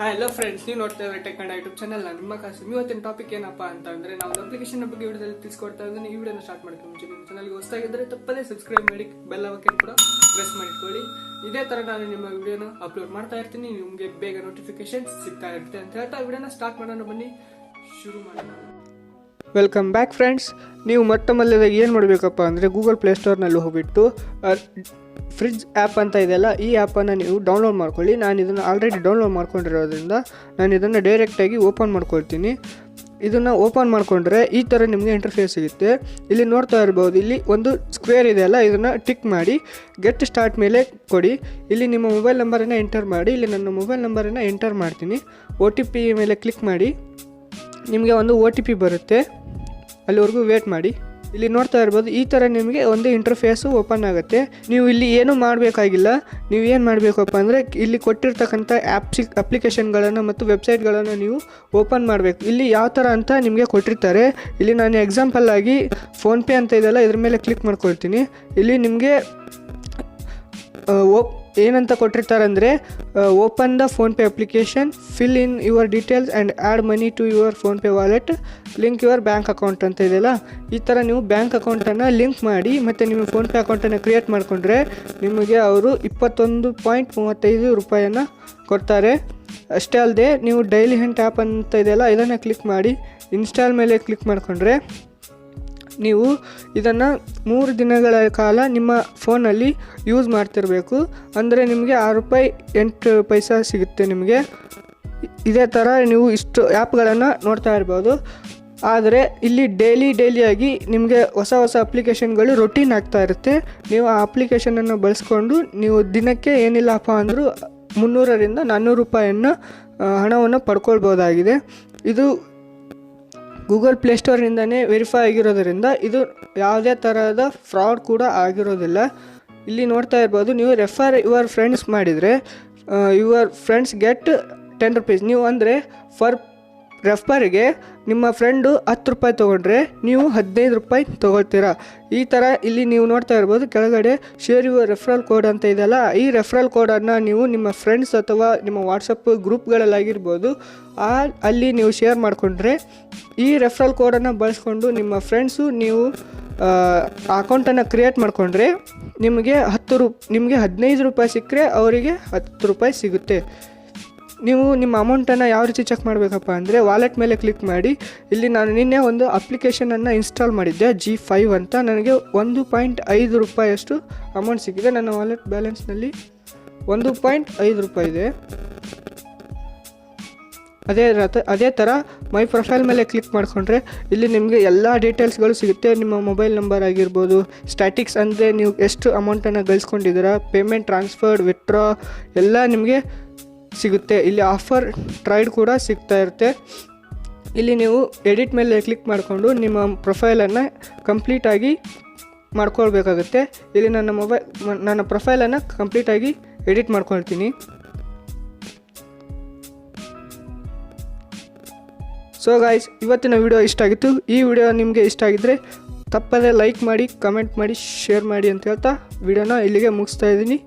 Hello friends, ನೀವು ನೋಡ್ತಾ ಇದ್ದಾರೆ ಟೆಕ್ ಕನ್ನಡ ಯೂಟ್ಯೂಬ್ ಚಾನಲ್. ನಾನು ನಿಮ್ಮ ಕಾಸು. ಇವತ್ತಿನ ಟಾಪಿಕ್ ಏನಪ್ಪಾ ಅಂತಂದ್ರೆ ನಾವು ಒಂದು ಅಪ್ಲಿಕೇಶನ್ ಬಗ್ಗೆ ವಿಡಿಯೋದಲ್ಲಿ ತಿಳಿಸ್ಕೊಡ್ತಾ ಇದ್ದೀನಿ. ಈ ವಿಡಿಯೋನ ಸ್ಟಾರ್ಟ್ ಮಾಡ್ಕೊಂಡು ಮುಂಚೆ ನಿಮ್ಮ ಚಾನಲ್ಗೆ ಹೊಸದಾಗಿದ್ದರೆ ತಪ್ಪದೇ ಸಬ್ಸ್ಕ್ರೈಬ್ ಮಾಡಿ, ಬೆಲ್ ಐಕಾನ್ ಕೂಡ ಪ್ರೆಸ್ ಮಾಡಿಕೊಳ್ಳಿ. ಇದೇ ತರ ನಾನು ನಿಮ್ಮ ವಿಡಿಯೋನ ಅಪ್ಲೋಡ್ ಮಾಡ್ತಾ ಇರ್ತೀನಿ, ನಿಮಗೆ ಬೇಗ ನೋಟಿಫಿಕೇಶನ್ ಸಿಗ್ತಾ ಇರುತ್ತೆ ಅಂತ ಹೇಳ್ತಾ ವಿಡಿಯೋನ ಸ್ಟಾರ್ಟ್ ಮಾಡೋಣ. ಬನ್ನಿ ಶುರು ಮಾಡೋಣ. Welcome back friends. ನೀವು ಮೊಟ್ಟ ಮೊದಲನೇದಾಗಿ ಏನು ಮಾಡಬೇಕಪ್ಪ ಅಂದರೆ ಗೂಗಲ್ ಪ್ಲೇಸ್ಟೋರ್ನಲ್ಲಿ ಹೋಗ್ಬಿಟ್ಟು ಫ್ರಿಜ್ ಆ್ಯಪ್ ಅಂತ ಇದೆಯಲ್ಲ, ಈ ಆ್ಯಪನ್ನು ನೀವು ಡೌನ್ಲೋಡ್ ಮಾಡ್ಕೊಳ್ಳಿ. ನಾನು ಇದನ್ನು ಆಲ್ರೆಡಿ ಡೌನ್ಲೋಡ್ ಮಾಡ್ಕೊಂಡಿರೋದ್ರಿಂದ ನಾನು ಇದನ್ನು ಡೈರೆಕ್ಟಾಗಿ ಓಪನ್ ಮಾಡ್ಕೊಳ್ತೀನಿ. ಇದನ್ನು ಓಪನ್ ಮಾಡಿಕೊಂಡ್ರೆ ಈ ಥರ ನಿಮಗೆ ಇಂಟರ್ಫೇಸ್ ಸಿಗುತ್ತೆ. ಇಲ್ಲಿ ನೋಡ್ತಾ ಇರ್ಬೋದು, ಇಲ್ಲಿ ಒಂದು ಸ್ಕ್ವೇರ್ ಇದೆಯಲ್ಲ, ಇದನ್ನು ಟಿಕ್ ಮಾಡಿ ಗೆಟ್ ಸ್ಟಾರ್ಟ್ ಮೇಲೆ ಕೊಡಿ. ಇಲ್ಲಿ ನಿಮ್ಮ ಮೊಬೈಲ್ ನಂಬರನ್ನು ಎಂಟರ್ ಮಾಡಿ. ಇಲ್ಲಿ ನನ್ನ ಮೊಬೈಲ್ ನಂಬರನ್ನು ಎಂಟರ್ ಮಾಡ್ತೀನಿ. OTP ಮೇಲೆ ಕ್ಲಿಕ್ ಮಾಡಿ. ನಿಮಗೆ ಒಂದು OTP ಬರುತ್ತೆ, ಅಲ್ಲಿವರೆಗೂ ವೇಟ್ ಮಾಡಿ. ಇಲ್ಲಿ ನೋಡ್ತಾ ಇರ್ಬೋದು, ಈ ಥರ ನಿಮಗೆ ಒಂದು ಇಂಟರ್ಫೇಸು ಓಪನ್ ಆಗುತ್ತೆ. ನೀವು ಇಲ್ಲಿ ಏನೂ ಮಾಡಬೇಕಾಗಿಲ್ಲ. ನೀವು ಏನು ಮಾಡಬೇಕಪ್ಪ ಅಂದರೆ ಇಲ್ಲಿ ಕೊಟ್ಟಿರ್ತಕ್ಕಂಥ ಅಪ್ಲಿಕೇಶನ್ಗಳನ್ನು ಮತ್ತು ವೆಬ್ಸೈಟ್ಗಳನ್ನು ನೀವು ಓಪನ್ ಮಾಡಬೇಕು. ಇಲ್ಲಿ ಯಾವ ಥರ ಅಂತ ನಿಮಗೆ ಕೊಟ್ಟಿರ್ತಾರೆ. ಇಲ್ಲಿ ನಾನು ಎಕ್ಸಾಂಪಲ್ ಆಗಿ ಫೋನ್ಪೇ ಅಂತ ಇದೆಯಲ್ಲ, ಇದ್ರ ಮೇಲೆ ಕ್ಲಿಕ್ ಮಾಡ್ಕೊಳ್ತೀನಿ. ಇಲ್ಲಿ ನಿಮಗೆ ಏನಂತ ಕೊಟ್ಟಿರ್ತಾರೆ ಅಂದರೆ open the PhonePe application, fill in your details and add money to your PhonePe wallet, link your bank account ಅಂತ ಇದೆಯಲ್ಲ. ಈ ಥರ ನೀವು ಬ್ಯಾಂಕ್ ಅಕೌಂಟನ್ನು ಲಿಂಕ್ ಮಾಡಿ ಮತ್ತು ನಿಮ್ಮ ಫೋನ್ಪೇ ಅಕೌಂಟನ್ನು ಕ್ರಿಯೇಟ್ ಮಾಡಿಕೊಂಡ್ರೆ ನಿಮಗೆ ಅವರು 21.35 ರೂಪಾಯಿಯನ್ನು ಕೊಡ್ತಾರೆ. ಅಷ್ಟೇ ಅಲ್ಲದೆ ನೀವು ಡೈಲಿ ಹೆಂಟ್ ಆ್ಯಪ್ ಅಂತ ಇದೆಯಲ್ಲ, ಇದನ್ನು ಕ್ಲಿಕ್ ಮಾಡಿ ಇನ್ಸ್ಟಾಲ್ ಮೇಲೆ ಕ್ಲಿಕ್ ಮಾಡಿಕೊಂಡ್ರೆ ನೀವು ಇದನ್ನು 3 ದಿನಗಳ ಕಾಲ ನಿಮ್ಮ ಫೋನಲ್ಲಿ ಯೂಸ್ ಮಾಡ್ತಿರಬೇಕು. ಅಂದರೆ ನಿಮಗೆ ₹6.08 ಸಿಗುತ್ತೆ ನಿಮಗೆ. ಇದೇ ಥರ ನೀವು ಇಷ್ಟು ಆ್ಯಪ್ಗಳನ್ನು ನೋಡ್ತಾ ಇರ್ಬೋದು. ಆದರೆ ಇಲ್ಲಿ ಡೈಲಿಯಾಗಿ ನಿಮಗೆ ಹೊಸ ಅಪ್ಲಿಕೇಶನ್ಗಳು ರೊಟೀನ್ ಆಗ್ತಾ ಇರುತ್ತೆ. ನೀವು ಆ ಅಪ್ಲಿಕೇಶನನ್ನು ಬಳಸ್ಕೊಂಡು ನೀವು ದಿನಕ್ಕೆ ಏನಿಲ್ಲಪ್ಪ ಅಂದರೂ 300ರಿಂದ 400 ರೂಪಾಯಿಯನ್ನು ಹಣವನ್ನು ಪಡ್ಕೊಳ್ಬೋದಾಗಿದೆ. ಇದು ಗೂಗಲ್ ಪ್ಲೇಸ್ಟೋರ್ನಿಂದನೇ ವೆರಿಫೈ ಆಗಿರೋದರಿಂದ ಇದು ಯಾವುದೇ ಥರದ ಫ್ರಾಡ್ ಕೂಡ ಆಗಿರೋದಿಲ್ಲ. ಇಲ್ಲಿ ನೋಡ್ತಾ ಇರ್ಬೋದು, ನೀವು ರೆಫರ್ ಯುವರ್ ಫ್ರೆಂಡ್ಸ್ ಮಾಡಿದರೆ ಯುವರ್ ಫ್ರೆಂಡ್ಸ್ ಗೆಟ್ 10 ರೂಪೀಸ್. ನೀವು ಅಂದರೆ ಫರ್ ರೆಫರ್ಗೆ ನಿಮ್ಮ ಫ್ರೆಂಡು 10 ರೂಪಾಯಿ ತೊಗೊಂಡ್ರೆ ನೀವು 15 ರೂಪಾಯಿ ತೊಗೊಳ್ತೀರಾ. ಈ ಥರ ಇಲ್ಲಿ ನೀವು ನೋಡ್ತಾ ಇರ್ಬೋದು, ಕೆಳಗಡೆ ಶೇರ್ ಯುವರ್ ರೆಫರಲ್ ಕೋಡ್ ಅಂತ ಇದೆಯಲ್ಲ, ಈ ರೆಫರಲ್ ಕೋಡನ್ನು ನೀವು ನಿಮ್ಮ ಫ್ರೆಂಡ್ಸ್ ಅಥವಾ ನಿಮ್ಮ ವಾಟ್ಸಪ್ ಗ್ರೂಪ್ಗಳಲ್ಲಾಗಿರ್ಬೋದು ಅಲ್ಲಿ ನೀವು ಶೇರ್ ಮಾಡಿಕೊಂಡ್ರೆ ಈ ರೆಫರಲ್ ಕೋಡನ್ನು ಬಳಸ್ಕೊಂಡು ನಿಮ್ಮ ಫ್ರೆಂಡ್ಸು ನೀವು ಅಕೌಂಟನ್ನು ಕ್ರಿಯೇಟ್ ಮಾಡಿಕೊಂಡ್ರೆ ನಿಮಗೆ 15 ರೂಪಾಯಿ ಸಿಕ್ಕರೆ ಅವರಿಗೆ 10 ರೂಪಾಯಿ ಸಿಗುತ್ತೆ. ನೀವು ನಿಮ್ಮ ಅಮೌಂಟನ್ನು ಯಾವ ರೀತಿ ಚೆಕ್ ಮಾಡಬೇಕಪ್ಪ ಅಂದರೆ ವಾಲೆಟ್ ಮೇಲೆ ಕ್ಲಿಕ್ ಮಾಡಿ. ಇಲ್ಲಿ ನಾನು ನಿನ್ನೆ ಒಂದು ಅಪ್ಲಿಕೇಶನನ್ನು ಇನ್ಸ್ಟಾಲ್ ಮಾಡಿದ್ದೆ, G5 ಅಂತ. ನನಗೆ 1.5 ರೂಪಾಯಿಯಷ್ಟು ಅಮೌಂಟ್ ಸಿಕ್ಕಿದೆ. ನನ್ನ ವಾಲೆಟ್ ಬ್ಯಾಲೆನ್ಸ್ನಲ್ಲಿ 1.5 ರೂಪಾಯಿ ಇದೆ. ಅದೇ ಥರ ಮೈ ಪ್ರೊಫೈಲ್ ಮೇಲೆ ಕ್ಲಿಕ್ ಮಾಡಿಕೊಂಡ್ರೆ ಇಲ್ಲಿ ನಿಮಗೆ ಎಲ್ಲ ಡೀಟೇಲ್ಸ್ಗಳು ಸಿಗುತ್ತೆ. ನಿಮ್ಮ ಮೊಬೈಲ್ ನಂಬರ್ ಆಗಿರ್ಬೋದು, ಸ್ಟ್ಯಾಟಿಕ್ಸ್ ಅಂದರೆ ನೀವು ಎಷ್ಟು ಅಮೌಂಟನ್ನು ಗಳಿಸ್ಕೊಂಡಿದ್ದೀರಾ, ಪೇಮೆಂಟ್ ಟ್ರಾನ್ಸ್ಫರ್ಡ್, ವಿತ್ಡ್ರಾ ಎಲ್ಲ ನಿಮಗೆ ಸಿಗುತ್ತೆ. ಇಲ್ಲಿ ಆಫರ್ ಟ್ರೈಡ್ ಕೂಡ ಸಿಗ್ತಾ ಇರುತ್ತೆ. ಇಲ್ಲಿ ನೀವು ಎಡಿಟ್ ಮೇಲೆ ಕ್ಲಿಕ್ ಮಾಡಿಕೊಂಡು ನಿಮ್ಮ ಪ್ರೊಫೈಲನ್ನು ಕಂಪ್ಲೀಟಾಗಿ ಮಾಡ್ಕೊಳ್ಬೇಕಾಗುತ್ತೆ. ಇಲ್ಲಿ ನನ್ನ ಪ್ರೊಫೈಲನ್ನು ಕಂಪ್ಲೀಟಾಗಿ ಎಡಿಟ್ ಮಾಡ್ಕೊಳ್ತೀನಿ. ಸೊ ಗಾಯ್ಸ್, ಇವತ್ತಿನ ವಿಡಿಯೋ ಇಷ್ಟ ಆಗಿತ್ತು. ಈ ವಿಡಿಯೋ ನಿಮಗೆ ಇಷ್ಟ ಆಗಿದ್ದರೆ ತಪ್ಪದೇ ಲೈಕ್ ಮಾಡಿ, ಕಮೆಂಟ್ ಮಾಡಿ, ಶೇರ್ ಮಾಡಿ ಅಂತ ಹೇಳ್ತಾ ವಿಡಿಯೋನ ಇಲ್ಲಿಗೆ ಮುಗಿಸ್ತಾ ಇದ್ದೀನಿ.